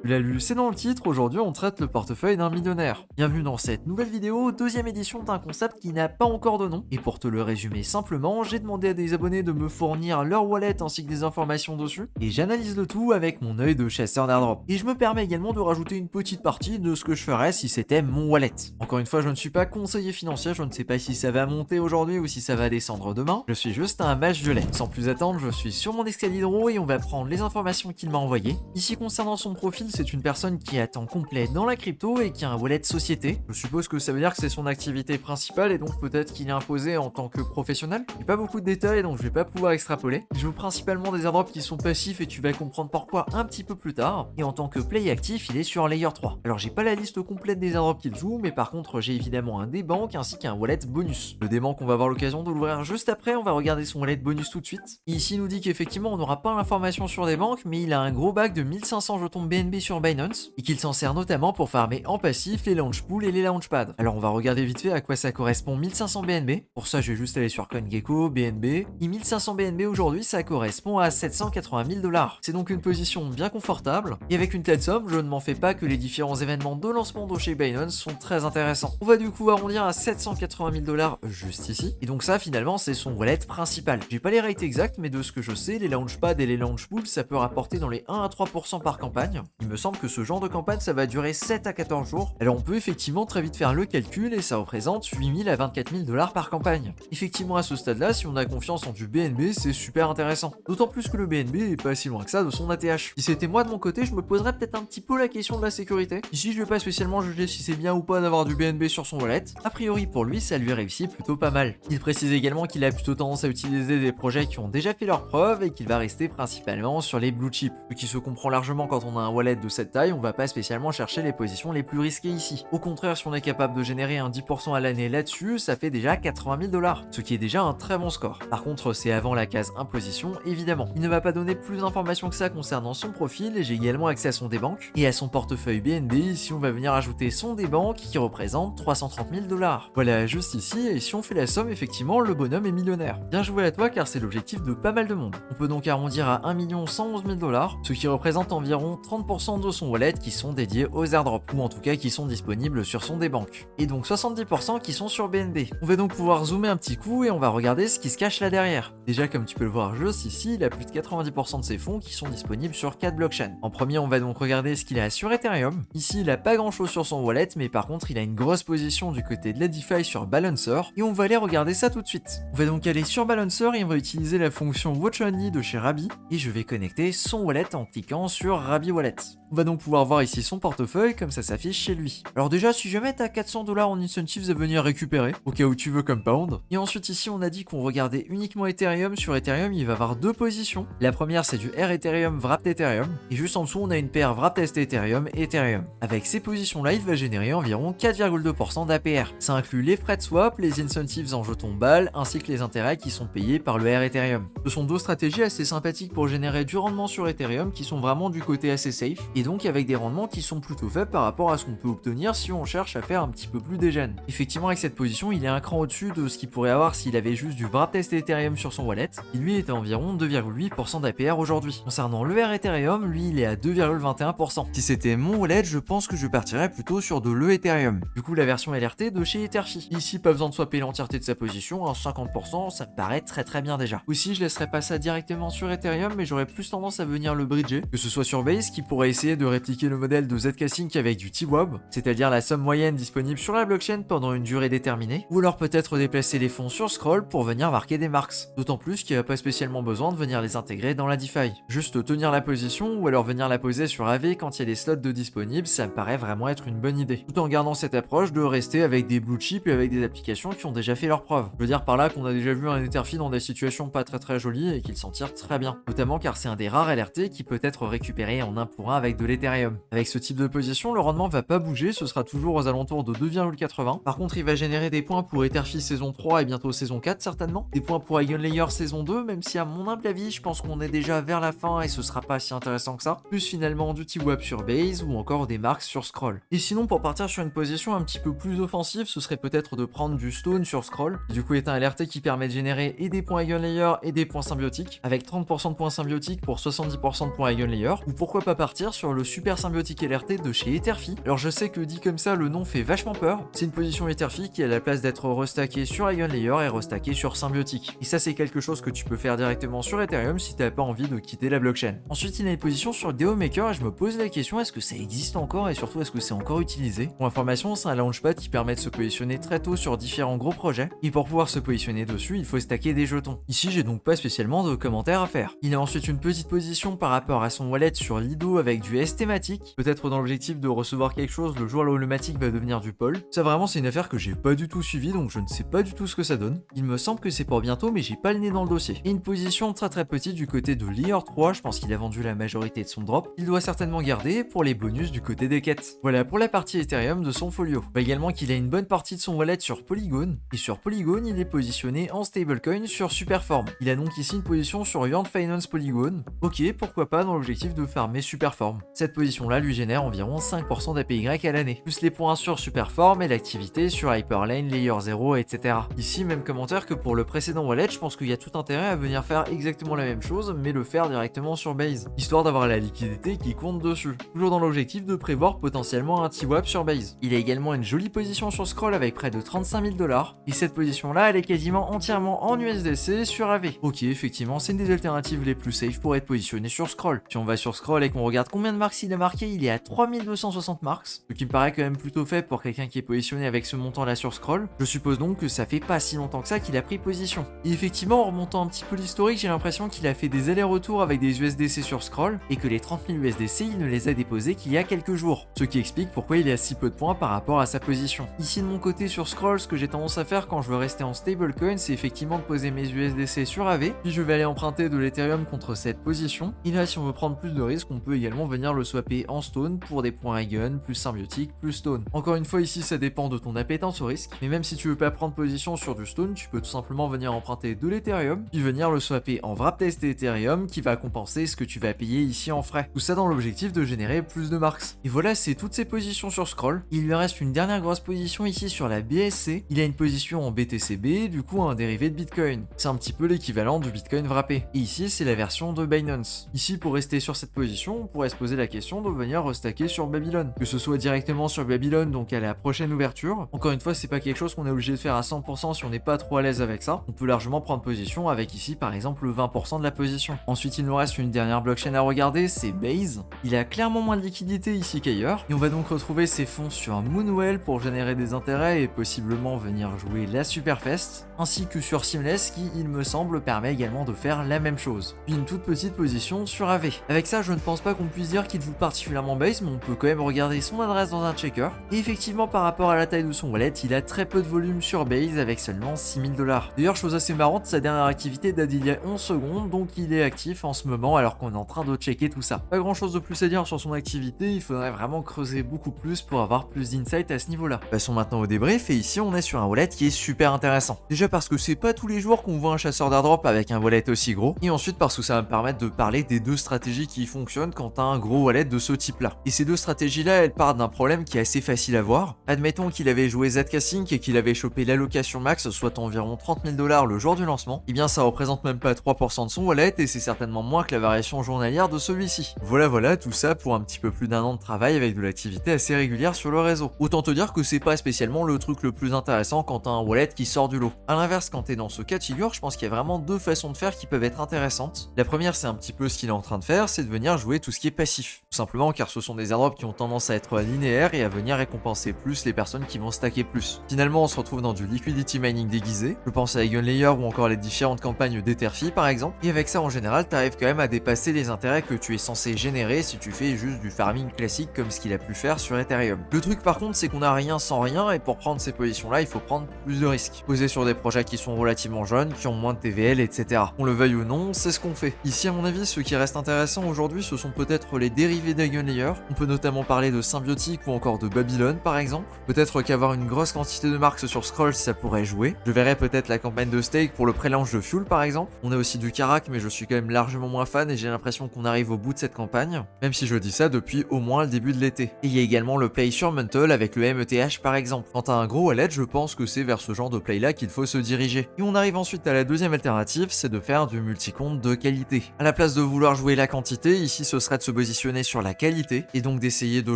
Tu l'as lu, c'est dans le titre, aujourd'hui on traite le portefeuille d'un millionnaire. Bienvenue dans cette nouvelle vidéo, deuxième édition d'un concept qui n'a pas encore de nom. Et pour te le résumer simplement, j'ai demandé à des abonnés de me fournir leur wallet ainsi que des informations dessus, et j'analyse le tout avec mon œil de chasseur d'airdrop. Et je me permets également de rajouter une petite partie de ce que je ferais si c'était mon wallet. Encore une fois, je ne suis pas conseiller financier, je ne sais pas si ça va monter aujourd'hui ou si ça va descendre demain, je suis juste un mage de lait. Sans plus attendre, je suis sur mon escalier de roue et on va prendre les informations qu'il m'a envoyées. Ici concernant son profil, c'est une personne qui est à temps complet dans la crypto et qui a un wallet société. Je suppose que ça veut dire que c'est son activité principale et donc peut-être qu'il est imposé en tant que professionnel. J'ai pas beaucoup de détails donc je vais pas pouvoir extrapoler. Je joue principalement des airdrops qui sont passifs et tu vas comprendre pourquoi un petit peu plus tard. Et en tant que play actif, il est sur Layer 3. Alors j'ai pas la liste complète des airdrops qu'il joue, mais par contre j'ai évidemment un débank ainsi qu'un wallet bonus. Le débank, on va avoir l'occasion de l'ouvrir juste après, on va regarder son wallet bonus tout de suite. Et ici il nous dit qu'effectivement on n'aura pas l'information sur des banques, mais il a un gros bac de 1500 jetons BNB sur Binance et qu'il s'en sert notamment pour farmer en passif les launch pools et les launchpads. Alors on va regarder vite fait à quoi ça correspond 1500 BNB. Pour ça je vais juste aller sur CoinGecko, BNB. Et 1500 BNB aujourd'hui ça correspond à 780 000 $. C'est donc une position bien confortable et avec une telle somme je ne m'en fais pas que les différents événements de lancement de chez Binance sont très intéressants. On va du coup arrondir à 780 000 $ juste ici. Et donc ça finalement c'est son wallet principal. J'ai pas les rates exacts mais de ce que je sais les launchpads et les launch pools ça peut rapporter dans les 1 à 3% par campagne. Il me semble que ce genre de campagne ça va durer 7 à 14 jours. Alors on peut effectivement très vite faire le calcul et ça représente 8 000 à 24 000 $ par campagne. Effectivement à ce stade là si on a confiance en du BNB c'est super intéressant. D'autant plus que le BNB est pas si loin que ça de son ATH. Si c'était moi de mon côté je me poserais peut-être un petit peu la question de la sécurité. Ici je vais pas spécialement juger si c'est bien ou pas d'avoir du BNB sur son wallet. A priori pour lui ça lui réussit plutôt pas mal. Il précise également qu'il a plutôt tendance à utiliser des projets qui ont déjà fait leurs preuves et qu'il va rester principalement sur les blue chips. Ce qui se comprend largement quand on a un wallet de cette taille, on va pas spécialement chercher les positions les plus risquées ici. Au contraire, si on est capable de générer un 10% à l'année là-dessus, ça fait déjà 80 000 $, ce qui est déjà un très bon score. Par contre, c'est avant la case imposition, évidemment. Il ne va pas donner plus d'informations que ça concernant son profil et j'ai également accès à son débank et à son portefeuille BNB. Ici, on va venir ajouter son débank qui représente 330 000 $. Voilà, juste ici, et si on fait la somme, effectivement, le bonhomme est millionnaire. Bien joué à toi car c'est l'objectif de pas mal de monde. On peut donc arrondir à 1 111 000 $, ce qui représente environ 30% de son wallet qui sont dédiés aux airdrops, ou en tout cas qui sont disponibles sur son débank. Et donc 70% qui sont sur BNB. On va donc pouvoir zoomer un petit coup et on va regarder ce qui se cache là derrière. Déjà comme tu peux le voir juste ici, il a plus de 90% de ses fonds qui sont disponibles sur 4 blockchains. En premier on va donc regarder ce qu'il a sur Ethereum. Ici il a pas grand chose sur son wallet mais par contre il a une grosse position du côté de la DeFi sur Balancer et on va aller regarder ça tout de suite. On va donc aller sur Balancer et on va utiliser la fonction Watch Only de chez Rabby et je vais connecter son wallet en cliquant sur Rabby Wallet. On va donc pouvoir voir ici son portefeuille comme ça s'affiche chez lui. Alors déjà si jamais t'as 400 $ en incentives à venir récupérer, au cas où tu veux comme pound. Et ensuite ici on a dit qu'on regardait uniquement Ethereum. Sur Ethereum il va avoir deux positions. La première c'est du R Ethereum Wrapped Ethereum et juste en dessous on a une paire Wrapped ST Ethereum et Ethereum. Avec ces positions là il va générer environ 4,2% d'APR. Ça inclut les frais de swap, les incentives en jetons BAL ainsi que les intérêts qui sont payés par le R Ethereum. Ce sont deux stratégies assez sympathiques pour générer du rendement sur Ethereum qui sont vraiment du côté assez safe et donc avec des rendements qui sont plutôt faibles par rapport à ce qu'on peut obtenir si on cherche à faire un petit peu plus dégène. Effectivement avec cette position il est un cran au-dessus de ce qu'il pourrait avoir s'il avait juste du Wrapped ST Ethereum sur son wallet qui lui est à environ 2,8% d'APR aujourd'hui. Concernant le R Ethereum, lui il est à 2,21%. Si c'était mon wallet je pense que je partirais plutôt sur de l'E Ethereum. Du coup la version LRT de chez Etherfi. Ici pas besoin de swapper l'entièreté de sa position, à 50% ça me paraît très bien déjà. Aussi je laisserai pas ça directement sur Ethereum mais j'aurais plus tendance à venir le bridger, que ce soit sur Base qui pourrait essayer de répliquer le modèle de Zcash avec du TWAB, c'est-à-dire la somme moyenne disponible sur la blockchain pendant une durée déterminée, ou alors peut-être déplacer les fonds sur Scroll pour venir marquer des marks, d'autant plus qu'il n'y a pas spécialement besoin de venir les intégrer dans la DeFi. Juste tenir la position ou alors venir la poser sur AV quand il y a des slots de disponibles, ça me paraît vraiment être une bonne idée, tout en gardant cette approche de rester avec des blue chips et avec des applications qui ont déjà fait leurs preuves. Je veux dire par là qu'on a déjà vu un Etherfi dans des situations pas très jolies et qu'il s'en tire très bien, notamment car c'est un des rares LRT qui peut être récupéré en 1 pour 1 avec de l'Ethereum. Avec ce type de position, le rendement va pas bouger, ce sera toujours aux alentours de 2,80. Par contre, il va générer des points pour Etherfi saison 3 et bientôt saison 4 certainement. Des points pour Eigenlayer saison 2, même si à mon humble avis, je pense qu'on est déjà vers la fin et ce sera pas si intéressant que ça. Plus finalement du TWAP sur Base ou encore des marks sur Scroll. Et sinon, pour partir sur une position un petit peu plus offensive, ce serait peut-être de prendre du Stone sur Scroll, qui du coup est un LRT qui permet de générer et des points Eigenlayer et des points symbiotiques, avec 30% de points symbiotiques pour 70% de points Eigenlayer. Ou pourquoi pas partir partir sur le Super Symbiotic LRT de chez Etherfi. Alors je sais que dit comme ça, le nom fait vachement peur. C'est une position Etherfi qui a la place d'être restackée sur Ion Layer et restackée sur Symbiotic. Et ça c'est quelque chose que tu peux faire directement sur Ethereum si t'as pas envie de quitter la blockchain. Ensuite il a une position sur DAO Maker et je me pose la question, est-ce que ça existe encore et surtout est-ce que c'est encore utilisé? Pour information, c'est un launchpad qui permet de se positionner très tôt sur différents gros projets. Et pour pouvoir se positionner dessus, il faut stacker des jetons. Ici j'ai donc pas spécialement de commentaires à faire. Il a ensuite une petite position par rapport à son wallet sur Lido avec du S thématique, peut-être dans l'objectif de recevoir quelque chose le jour où le thématique va devenir du pôle. Ça vraiment c'est une affaire que j'ai pas du tout suivie donc je ne sais pas du tout ce que ça donne. Il me semble que c'est pour bientôt mais j'ai pas le nez dans le dossier. Et une position très petite du côté de Layer 3, je pense qu'il a vendu la majorité de son drop. Il doit certainement garder pour les bonus du côté des quêtes. Voilà pour la partie Ethereum de son folio. On voit également qu'il a une bonne partie de son wallet sur Polygon et sur Polygon il est positionné en stablecoin sur Superform. Il a donc ici une position sur Yearn Finance Polygon. Ok, pourquoi pas dans l'objectif de farmer Superform. Cette position là lui génère environ 5% d'APY à l'année, plus les points sur Superform et l'activité sur Hyperlane, Layer 0, etc. Ici même commentaire que pour le précédent wallet, je pense qu'il y a tout intérêt à venir faire exactement la même chose mais le faire directement sur Base, histoire d'avoir la liquidité qui compte dessus. Toujours dans l'objectif de prévoir potentiellement un TWAP sur Base. Il a également une jolie position sur Scroll avec près de 35 000 $, et cette position là elle est quasiment entièrement en USDC sur AV. Ok, effectivement c'est une des alternatives les plus safe pour être positionné sur Scroll. Si on va sur Scroll et qu'on regarde combien de marks il a marqué, il est à 3260 marks, ce qui me paraît quand même plutôt faible pour quelqu'un qui est positionné avec ce montant là sur Scroll. Je suppose donc que ça fait pas si longtemps que ça qu'il a pris position. Et effectivement en remontant un petit peu l'historique, j'ai l'impression qu'il a fait des allers-retours avec des USDC sur Scroll et que les 30 000 USDC il ne les a déposés qu'il y a quelques jours, ce qui explique pourquoi il est à si peu de points par rapport à sa position. Ici de mon côté sur Scroll, ce que j'ai tendance à faire quand je veux rester en stablecoin, c'est effectivement de poser mes USDC sur AV, puis je vais aller emprunter de l'Ethereum contre cette position. Et là si on veut prendre plus de risques, on peut également venir le swapper en Stone pour des points Ion, plus Symbiotic, plus Stone. Encore une fois ici ça dépend de ton appétence au risque, mais même si tu veux pas prendre position sur du Stone, tu peux tout simplement venir emprunter de l'Ethereum, puis venir le swapper en wrap test Ethereum qui va compenser ce que tu vas payer ici en frais. Tout ça dans l'objectif de générer plus de marks. Et voilà, c'est toutes ces positions sur Scroll. Il lui reste une dernière grosse position ici sur la BSC. Il a une position en BTCB, du coup un dérivé de Bitcoin. C'est un petit peu l'équivalent du Bitcoin wrappé. Et ici, c'est la version de Binance. Ici, pour rester sur cette position, on pourrait se poser la question de venir restacker sur Babylon. Que ce soit directement sur Babylon, donc à la prochaine ouverture. Encore une fois, c'est pas quelque chose qu'on est obligé de faire à 100% si on n'est pas trop à l'aise avec ça. On peut largement prendre position avec ici, par exemple, le 20% de la position. Ensuite, il nous reste une dernière blockchain à regarder, c'est Base. Il a clairement moins de liquidité ici qu'ailleurs. Et on va donc retrouver ses fonds sur Moonwell pour générer des intérêts et possiblement venir jouer la Superfest, ainsi que sur Seamless qui, il me semble, permet également de faire la même chose. Puis une toute petite position sur AV. Avec ça, je ne pense pas qu'on puisse dire qu'il joue particulièrement Base, mais on peut quand même regarder son adresse dans un checker. Et effectivement, par rapport à la taille de son wallet, il a très peu de volume sur Base avec seulement 6 000 $. D'ailleurs, chose assez marrante, sa dernière activité date d'il y a 11 secondes, donc il est actif en ce moment alors qu'on est en train de checker tout ça. Pas grand chose de plus à dire sur son activité, il faudrait vraiment creuser beaucoup plus pour avoir plus d'insight à ce niveau-là. Passons maintenant au débrief, et ici on est sur un wallet qui est super intéressant. Déjà parce que c'est pas tous les jours qu'on voit un chasseur d'airdrop avec un wallet aussi gros, et ensuite parce que ça va me permettre de parler des deux stratégies qui fonctionnent quand t'as un gros wallet de ce type-là. Et ces deux stratégies-là, elles partent d'un problème qui est assez facile à voir. Admettons qu'il avait joué ZK Sync et qu'il avait chopé l'allocation max, soit environ 30 000 $ le jour du lancement, et bien ça représente même pas 3% de son wallet, et c'est certainement moins que la variation journalière de celui-ci. Voilà, tout ça pour un petit peu plus d'un an de travail avec de l'activité assez régulière sur le réseau. Autant te dire que c'est pas spécialement le truc le plus intéressant quand t'as un wallet qui sort du lot. A l'inverse, quand t'es dans ce cas de figure, je pense qu'il y a vraiment deux façons de faire qui peuvent être intéressantes. La première, c'est un petit peu ce qu'il est en train de faire, c'est de venir jouer tout ce qui est passif. Tout simplement car ce sont des airdrops qui ont tendance à être linéaires et à venir récompenser plus les personnes qui vont stacker plus. Finalement, on se retrouve dans du liquidity mining déguisé. Je pense à Ion Layer ou encore les différentes campagnes d'Etherfi par exemple. Et avec ça, en général, t'arrives quand même à dépasser les intérêts que tu es censé générer si tu fais juste du farming classique comme ce qu'il a pu faire sur Ethereum. Le truc par contre, c'est qu'on a rien sans rien, et pour prendre ces positions-là, il faut prendre plus de risques. Poser sur des projets qui sont relativement jeunes, qui ont moins de TVL, etc. On le veuille ou non, c'est ce qu'on fait. Ici, à mon avis, ce qui reste intéressant aujourd'hui, ce sont peut-être les dérivés d'Ion Layer. On peut notamment parler de Symbiotic ou encore de Babylon par exemple. Peut-être qu'avoir une grosse quantité de marques sur Scroll, ça pourrait jouer. Je verrais peut-être la campagne de stake pour le pré-launch de Fuel par exemple. On a aussi du Karak, mais je suis quand même largement moins fan et j'ai l'impression qu'on arrive au bout de cette campagne, même si je dis ça depuis au moins le début de l'été. Et il y a également le play sur Mantle avec le METH par exemple. Quand t'as un gros wallet, je pense que c'est vers ce genre de play là qu'il faut se diriger. Et on arrive ensuite à la deuxième alternative, c'est de faire du multicompte de qualité. À la place de vouloir jouer la quantité, ici ce serait de se positionner sur la qualité et donc d'essayer de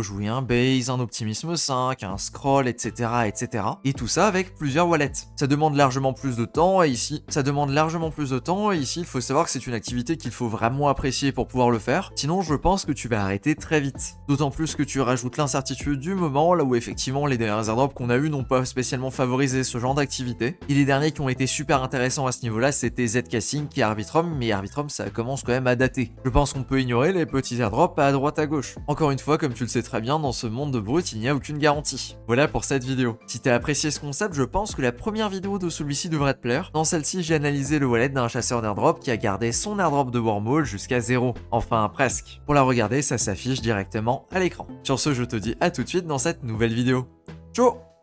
jouer un base, un optimisme 5, un scroll, etc., etc. Et tout ça avec plusieurs wallets. Ça demande largement plus de temps et ici, il faut savoir que c'est une activité qu'il faut vraiment apprécier pour pouvoir le faire. Sinon, je pense que tu vas arrêter très vite. D'autant plus que tu rajoutes l'incertitude du moment, là où effectivement les derniers airdrops qu'on a eu n'ont pas spécialement favorisé ce genre d'activité. Et les derniers qui ont été super intéressants à ce niveau-là, c'était ZK Sync et Arbitrum, mais Arbitrum ça commence quand même à dater. Je pense qu'on peut ignorer les petits airdrops à droite à gauche. Encore une fois, comme tu le sais très bien, dans ce monde de brut, il n'y a aucune garantie. Voilà pour cette vidéo. Si t'as apprécié ce concept, je pense que la première vidéo de celui-ci devrait te plaire. Dans celle-ci, j'ai analysé le wallet d'un chasseur d'airdrop qui a gardé son airdrop de wormhole jusqu'à 0. Enfin, presque. Pour la regarder, ça s'affiche directement à l'écran. Sur ce, je te dis à tout de suite dans cette nouvelle vidéo. Ciao!